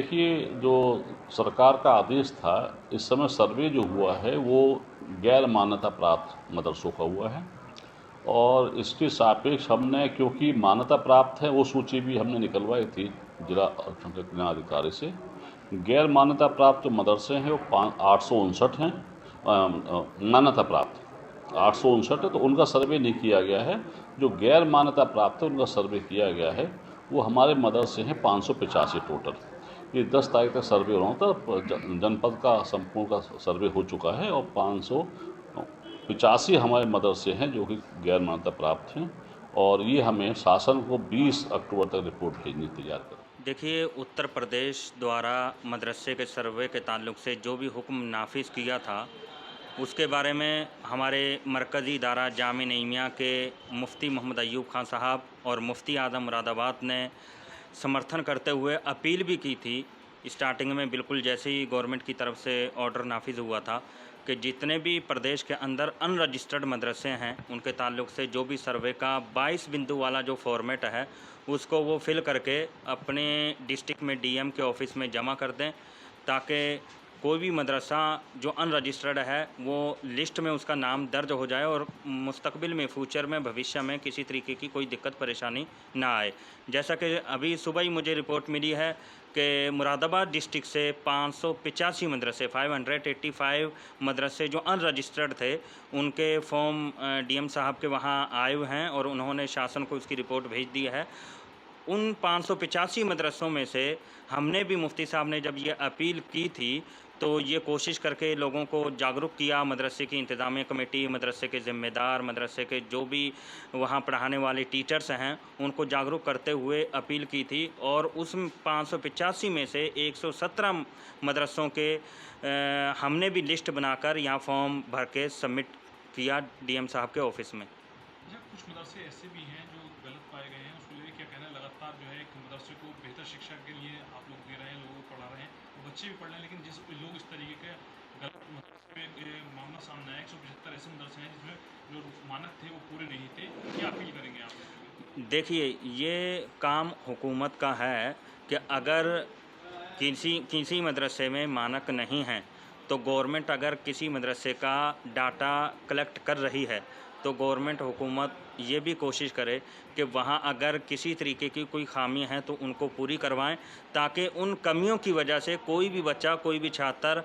देखिए, जो सरकार का आदेश था, इस समय सर्वे जो हुआ है वो गैर मान्यता प्राप्त मदरसों का हुआ है। और इसके सापेक्ष हमने, क्योंकि मान्यता प्राप्त है, वो सूची भी हमने निकलवाई थी जिला अल्पसंख्यक कल्याण अधिकारी से। गैर मान्यता प्राप्त जो मदरसे हैं वो 859 हैं। मान्यता प्राप्त 859 है, तो उनका सर्वे नहीं किया गया है। जो गैर मान्यता प्राप्त है उनका सर्वे किया गया है। वो हमारे मदरसे हैं 585 टोटल। ये 10 तारीख तक सर्वे होना था। जनपद का संपूर्ण का सर्वे हो चुका है और 585 हमारे मदरसे हैं जो कि गैर मान्यता प्राप्त हैं। और ये हमें शासन को 20 अक्टूबर तक रिपोर्ट भेजनी तैयार कर। देखिए, उत्तर प्रदेश द्वारा मदरसे के सर्वे के ताल्लुक से जो भी हुक्म नाफिज किया था, उसके बारे में हमारे मरकज़ी इदारा जामे नईमिया के मुफ्ती मोहम्मद अय्यूब खान साहब और मुफ्ती आज़म मुरादाबाद ने समर्थन करते हुए अपील भी की थी। स्टार्टिंग में बिल्कुल जैसे ही गवर्नमेंट की तरफ से ऑर्डर नाफिज हुआ था कि जितने भी प्रदेश के अंदर अनरजिस्टर्ड मदरसे हैं उनके ताल्लुक से जो भी सर्वे का 22 बिंदु वाला जो फॉर्मेट है उसको वो फिल करके अपने डिस्ट्रिक्ट में डीएम के ऑफिस में जमा कर दें, ताकि कोई भी मदरसा जो अनरजिस्टर्ड है वो लिस्ट में उसका नाम दर्ज हो जाए और मुस्तकबिल में फ्यूचर में भविष्य में किसी तरीके की कोई दिक्कत परेशानी ना आए। जैसा कि अभी सुबह ही मुझे रिपोर्ट मिली है कि मुरादाबाद डिस्ट्रिक्ट से 585 मदरसे 585 मदरसे जो अनरजिस्टर्ड थे उनके फॉर्म डीएम साहब के वहाँ आए हुए हैं और उन्होंने शासन को उसकी रिपोर्ट भेज दी है। उन 585 मदरसों में से हमने भी मुफ्ती साहब ने जब ये अपील की थी तो ये कोशिश करके लोगों को जागरूक किया। मदरसे की इंतज़ामिया कमेटी, मदरसे के ज़िम्मेदार, मदरसे के जो भी वहाँ पढ़ाने वाले टीचर्स हैं उनको जागरूक करते हुए अपील की थी। और उस 585 में से 117 मदरसों के हमने भी लिस्ट बनाकर यहाँ फॉर्म भर के सबमिट किया डीएम साहब के ऑफिस में। अच्छा, कुछ मदरसे ऐसे भी हैं जो गलत पाए गए हैं, उसको लेकर क्या कहना है? लगातार जो है एक मदरसे को बेहतर शिक्षा के लिए आप लोग दे रहे हैं, लोगों को पढ़ा रहे हैं, बच्चे भी पढ़ रहे हैं, लेकिन जिस लोग इस तरीके के गलत मदरसे में मामला सामने आया, 175 ऐसे मदरसे हैं जिसमें जो मानक थे वो पूरे नहीं थे। क्या अपील करेंगे आप लोग? देखिए, ये काम हुकूमत का है कि अगर किसी मदरसे में मानक नहीं हैं तो गवर्नमेंट अगर किसी मदरसे का डाटा कलेक्ट कर रही है तो गवर्नमेंट हुकूमत ये भी कोशिश करे कि वहाँ अगर किसी तरीके की कोई खामी है तो उनको पूरी करवाएं, ताकि उन कमियों की वजह से कोई भी बच्चा, कोई भी छात्र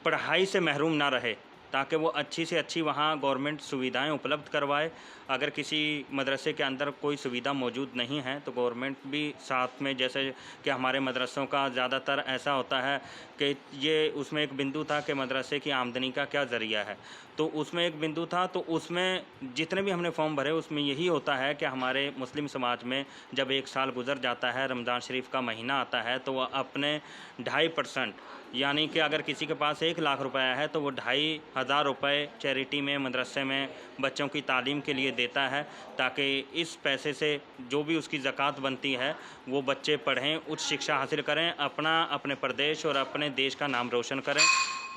पढ़ाई से महरूम ना रहे, ताकि वो अच्छी से अच्छी वहाँ गवर्नमेंट सुविधाएं उपलब्ध करवाए। अगर किसी मदरसे के अंदर कोई सुविधा मौजूद नहीं है तो गवर्नमेंट भी साथ में, जैसे कि हमारे मदरसों का ज़्यादातर ऐसा होता है कि ये उसमें एक बिंदु था कि मदरसे की आमदनी का क्या ज़रिया है, तो उसमें एक बिंदु था। तो उसमें जितने भी हमने फॉर्म भरे उसमें यही होता है कि हमारे मुस्लिम समाज में जब एक साल गुजर जाता है, रमज़ान शरीफ का महीना आता है, तो वह अपने 2.5% यानी कि अगर किसी के पास 1 लाख रुपया है तो वो 2,500 रुपये चैरिटी में, मदरसे में बच्चों की तालीम के लिए देता है, ताकि इस पैसे से जो भी उसकी ज़कात बनती है वो बच्चे पढ़ें, उच्च शिक्षा हासिल करें, अपने प्रदेश और अपने देश का नाम रोशन करें।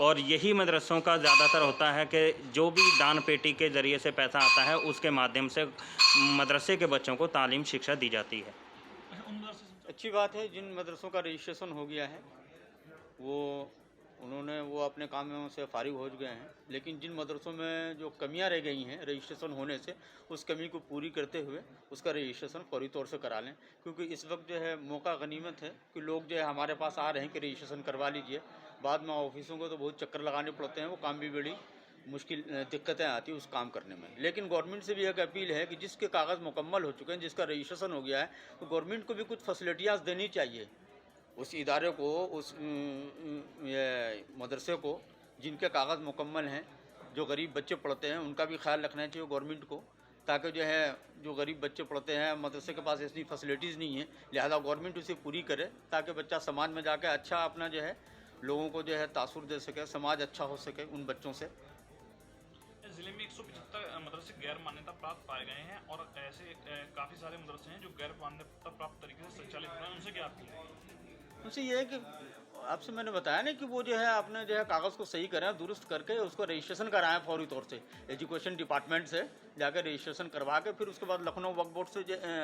और यही मदरसों का ज़्यादातर होता है कि जो भी दान पेटी के ज़रिए से पैसा आता है उसके माध्यम से मदरसे के बच्चों को तालीम शिक्षा दी जाती है। अच्छा, उन मदरसे से अच्छी बात है जिन मदरसों का रजिस्ट्रेशन हो गया है वो वो अपने कामों से फारिग हो गए हैं, लेकिन जिन मदरसों में जो कमियां रह गई हैं रजिस्ट्रेशन होने से, उस कमी को पूरी करते हुए उसका रजिस्ट्रेशन फौरी तौर से करा लें। क्योंकि इस वक्त जो है मौका गनीमत है कि लोग जो है हमारे पास आ रहे हैं कि रजिस्ट्रेशन करवा लीजिए, बाद में ऑफिसों को तो बहुत चक्कर लगाने पड़ते हैं, वो काम भी बड़ी मुश्किल दिक्कतें आती हैं उस काम करने में। लेकिन गवर्नमेंट से भी एक अपील है कि जिसके कागज़ मुकम्मल हो चुके हैं, जिसका रजिस्ट्रेशन हो गया है, तो गवर्नमेंट को भी कुछ फैसिलिटियाँ देनी चाहिए उस इदारे को, उस ये मदरसे को जिनके कागज़ मुकम्मल हैं। जो गरीब बच्चे पढ़ते हैं उनका भी ख्याल रखना चाहिए गवर्नमेंट को, ताकि जो है जो गरीब बच्चे पढ़ते हैं मदरसे के पास ऐसी फैसिलिटीज़ नहीं है, लिहाजा गवर्नमेंट उसे पूरी करे ताकि बच्चा समाज में जाकर अच्छा अपना जो है लोगों को जो है तासुर दे सके, समाज अच्छा हो सके उन बच्चों से। जिले में 175 मदरसे गैर मान्यता प्राप्त पाए गए हैं और ऐसे काफ़ी सारे मदरसे हैं जो गैर मान्यता प्राप्त तरीके से संचालित हो रहे हैं, उनसे क्या अपील है? उनसे ये है कि आपसे मैंने बताया ना कि वो जो है अपने जो है कागज़ को सही करें, दुरुस्त करके उसको रजिस्ट्रेशन कराएं फौरी तौर से, एजुकेशन डिपार्टमेंट से जाकर रजिस्ट्रेशन करवा के फिर उसके बाद लखनऊ वक्फ बोर्ड से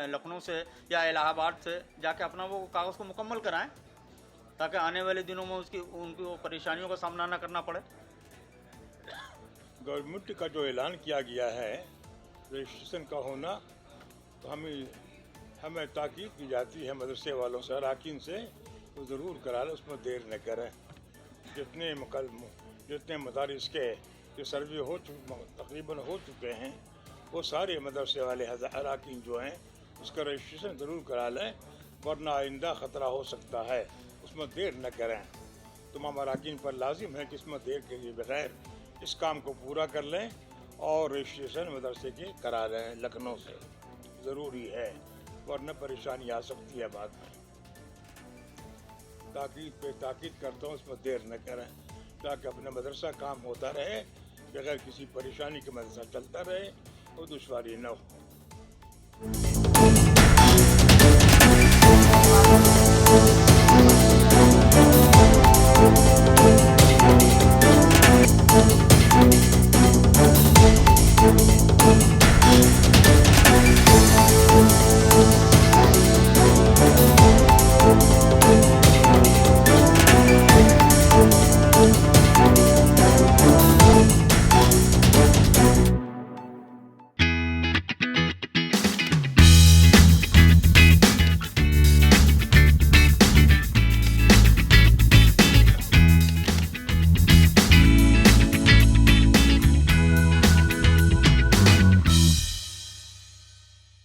लखनऊ से या इलाहाबाद से जाके अपना वो कागज़ को मुकम्मल कराएं। ताकि आने वाले दिनों में उनको परेशानियों का सामना न करना पड़े। गवर्नमेंट का जो ऐलान किया गया है रजिस्ट्रेशन का होना, तो हमें ताकीद की जाती है मदरसे वालों से, अराकीन से, तो ज़रूर करा लें, उसमें देर न करें। जितने मदारिस के जो सर्वे तकरीबन हो चुके हैं, वो सारे मदरसे वाले अराकीन जो हैं उसका रजिस्ट्रेशन ज़रूर करा लें, वरना आइंदा ख़तरा हो सकता है, उसमें देर न करें। तमाम अराकीन पर लाजिम है कि इसमें देर के लिए बगैर इस काम को पूरा कर लें और रजिस्ट्रेशन मदरसे के करा लें। लखनऊ से ज़रूरी है, वरना परेशानी आ सकती है बाद में। ताकीद करता हूँ इसमें देर न करें, ताकि अपना मदरसा काम होता रहे, बगैर किसी परेशानी के मदरसा चलता रहे और दुश्वारी न हो।